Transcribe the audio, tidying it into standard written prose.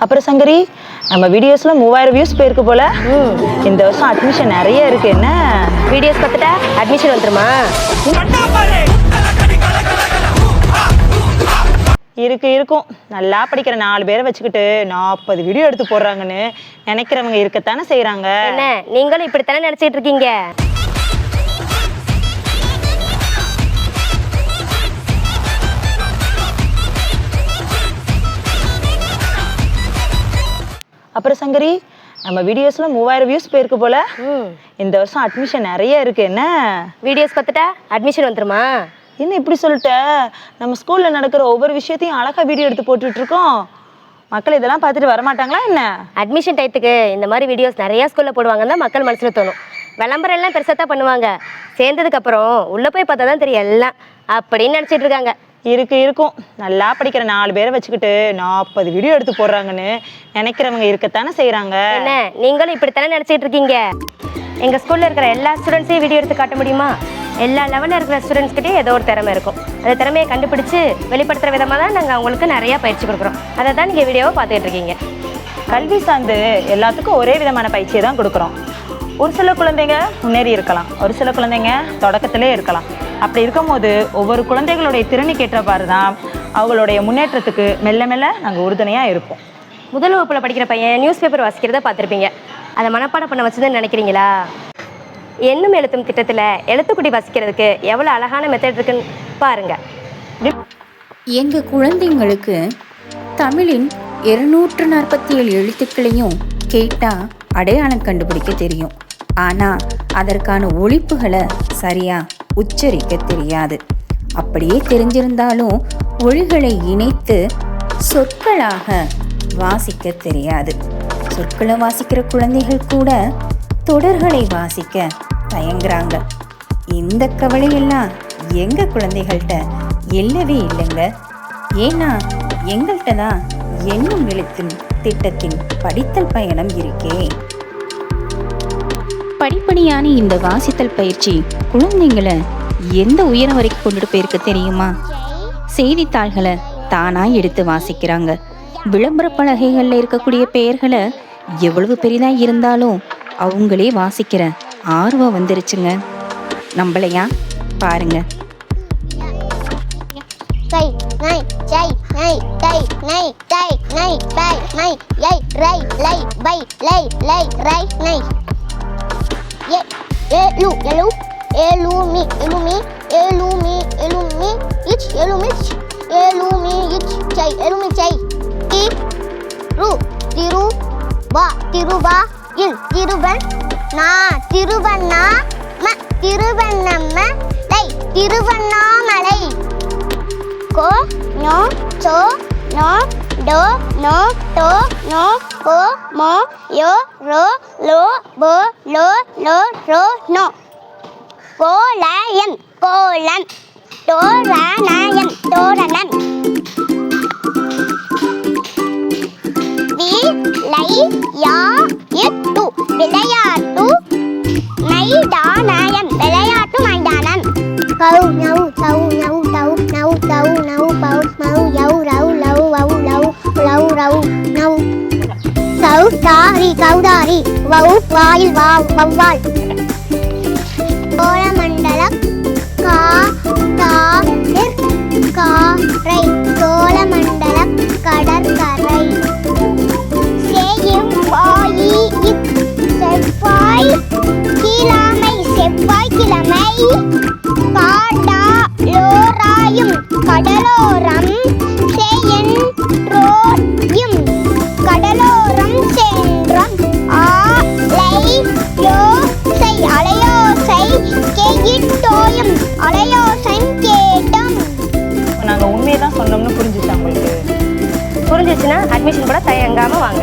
அப்புறம் சங்கரி, நம்ம வீடியோஸ்ல 3000 வியூஸ் போயிருக்கு போல. இந்த வருஷம் அட்மிஷன் நிறைய இருக்கு. என்ன வீடியோஸ் பார்த்துட்டா அட்மிஷன் வந்துருமா? இருக்கும். நல்லா படிக்கிற 4 பேரை வச்சுக்கிட்டு 40 வீடியோ எடுத்து போடுறாங்கன்னு நினைக்கிறவங்க இருக்கத்தானே செய்யறாங்க. என்ன நீங்களும் இப்படித்தானே நினைச்சிட்டு இருக்கீங்க? அப்புறம் சங்கரி, நம்ம வீடியோஸ்ல 3000 வியூஸ் போயிருக்கு போல. இந்த வருஷம் அட்மிஷன் நிறைய இருக்கு. என்ன வீடியோஸ் பார்த்துட்டா அட்மிஷன் வந்துருமா? என்ன இப்படி சொல்லிட்ட? நம்ம ஸ்கூல்ல நடக்கிற ஒவ்வொரு விஷயத்தையும் அழகா வீடியோ எடுத்து போட்டுட்டு இருக்கோம். மக்கள் இதெல்லாம் பார்த்துட்டு வரமாட்டாங்களா என்ன? அட்மிஷன் டயத்துக்கு இந்த மாதிரி வீடியோஸ் நிறைய ஸ்கூல்ல போடுவாங்கன்னு தான் மக்கள் மனசுல தோணும். விளம்பரம் எல்லாம் பெருசாக தான் பண்ணுவாங்க. சேர்ந்ததுக்கு அப்புறம் உள்ள போய் பார்த்தா தான் தெரியும் எல்லாம் அப்படின்னு நினைச்சிட்டு இருக்காங்க. இருக்கும். நல்லா படிக்கிற 4 பேரை வச்சுக்கிட்டு 40 வீடியோ எடுத்து போடுறாங்கன்னு நினைக்கிறவங்க இருக்கத்தானே செய்யறாங்க. என்ன நீங்களும் இப்படித்தானே நினைச்சிட்டு இருக்கீங்க? எங்க ஸ்கூல்ல இருக்கிற எல்லா ஸ்டூடெண்ட்ஸையும் வீடியோ எடுத்து காட்ட முடியுமா? எல்லா லெவலில் இருக்கிற ஸ்டூடெண்ட்ஸ் கிட்டே ஏதோ ஒரு திறமை இருக்கும். அந்த திறமையை கண்டுபிடிச்சு வெளிப்படுத்துற விதமாக தான் நாங்கள் அவங்களுக்கு நிறைய பயிற்சி கொடுக்குறோம். அதை தான் நீங்கள் வீடியோவை பார்த்துட்டு இருக்கீங்க. கல்வி சார்ந்து எல்லாத்துக்கும் ஒரே விதமான பயிற்சியை தான் கொடுக்குறோம். ஒரு சில குழந்தைங்க முன்னேறி இருக்கலாம், ஒரு சில குழந்தைங்க தொடக்கத்திலே இருக்கலாம். அப்படி இருக்கும்போது ஒவ்வொரு குழந்தைகளுடைய திறனுக்கு ஏற்றவாறு தான் அவங்களுடைய முன்னேற்றத்துக்கு மெல்ல மெல்ல நாங்கள் உறுதுணையாக இருப்போம். முதல் வகுப்பில் படிக்கிற பையன் நியூஸ் பேப்பர் வாசிக்கிறத பார்த்துருப்பீங்க. அதை மனப்பாடம் பண்ண வச்சுதான் நினைக்கிறீங்களா? எண்ணும் எழுத்தும் திட்டத்தில் எழுத்துக்குடி வாசிக்கிறதுக்கு எவ்வளோ அழகான மெத்தட் இருக்குன்னு பாருங்க. எங்கள் குழந்தைங்களுக்கு தமிழின் 247 எழுத்துக்களையும் கேட்டால் அடையாளம் கண்டுபிடிக்க தெரியும். ஆனால் அதற்கான ஒலிப்புகளை சரியாக உச்சரிக்க தெரியாது. அப்படியே தெரிஞ்சிருந்தாலும் ஒலிகளை இணைத்து சொற்களாக வாசிக்க தெரியாது. சொற்களை வாசிக்கிற குழந்தைகள் கூட தொடர்களை வாசிக்க தயங்குறாங்க. இந்த கவலையெல்லாம் எங்கள் குழந்தைகள்கிட்ட இல்லவே இல்லைங்க. ஏன்னா எங்கள்கிட்ட தான் எண்ணும் எழுத்தும் திட்டத்தின் படித்தல் பயணம் இருக்கே. படிப்படியான இந்த வாசித்தல் பயிற்சி குழந்தைங்களை எந்த உயரம் வரைக்கும் கொண்டுட்டு போயிருக்கு தெரியுமா? செய்தித்தாள்களை தானா எடுத்து வாசிக்கிறாங்க. விளம்பர பலகைகளில் இருக்கக்கூடிய பெயர்களை எவ்வளவு பெரிதாக இருந்தாலும் அவங்களே வாசிக்கிற ஆர்வம் வந்துருச்சுங்க. நம்பளையா? பாருங்க. கை நை ஜை நை டை நை டை நை பை நை யை ரை லை பை லை லை ரை நை ஏ ஏலு ஏலு ஏலுமி ஏலுமி ஏலுமி ஏலுமி இச் ஏலுமி ஏலுமி இச் ஜை ஏலுமி ஜை தி ரு திரு வா திருவா இல் திருவன் நா திருவண்ணா ம திருவண்ணம்ம லை திருவண்ணாமலை को नो चो नो डो नो टो नो को मो यो रो लो बो लो लो रो नो कोलयन कोलन तोरणयन तोरणन விளையாட்டு விளையாட்டு மைதானயம் விளையாட்டு மைதானம் கௌ நௌ தௌ நௌ தௌ நௌ தௌ நௌ பௌ மௌ யௌ ரௌ லௌ வௌ லௌ லௌ ரௌ நௌ கௌதாரி கௌதாரி வௌ வாயில் வாவ் வௌவால் கோலமண்டல கா தார் காரை கோலமண்டல கடற்கரை சேயும் வாயி செவ்வாய் கிழமை செவ்வாய் கிழமை காடாலோராயும் கடலோரம் சென்றோயும் கடலோரம் சென்றோம் ஆலையோசை அலையோசை கேட்டோயும் அலையோசை கேட்டோம். நாங்கள் உண்மையை தான் சொன்னோம்னு புரிஞ்சுச்சா உங்களுக்கு? புரிஞ்சிச்சுன்னா அட்மிஷன் கூட தயங்காமல் வாங்க.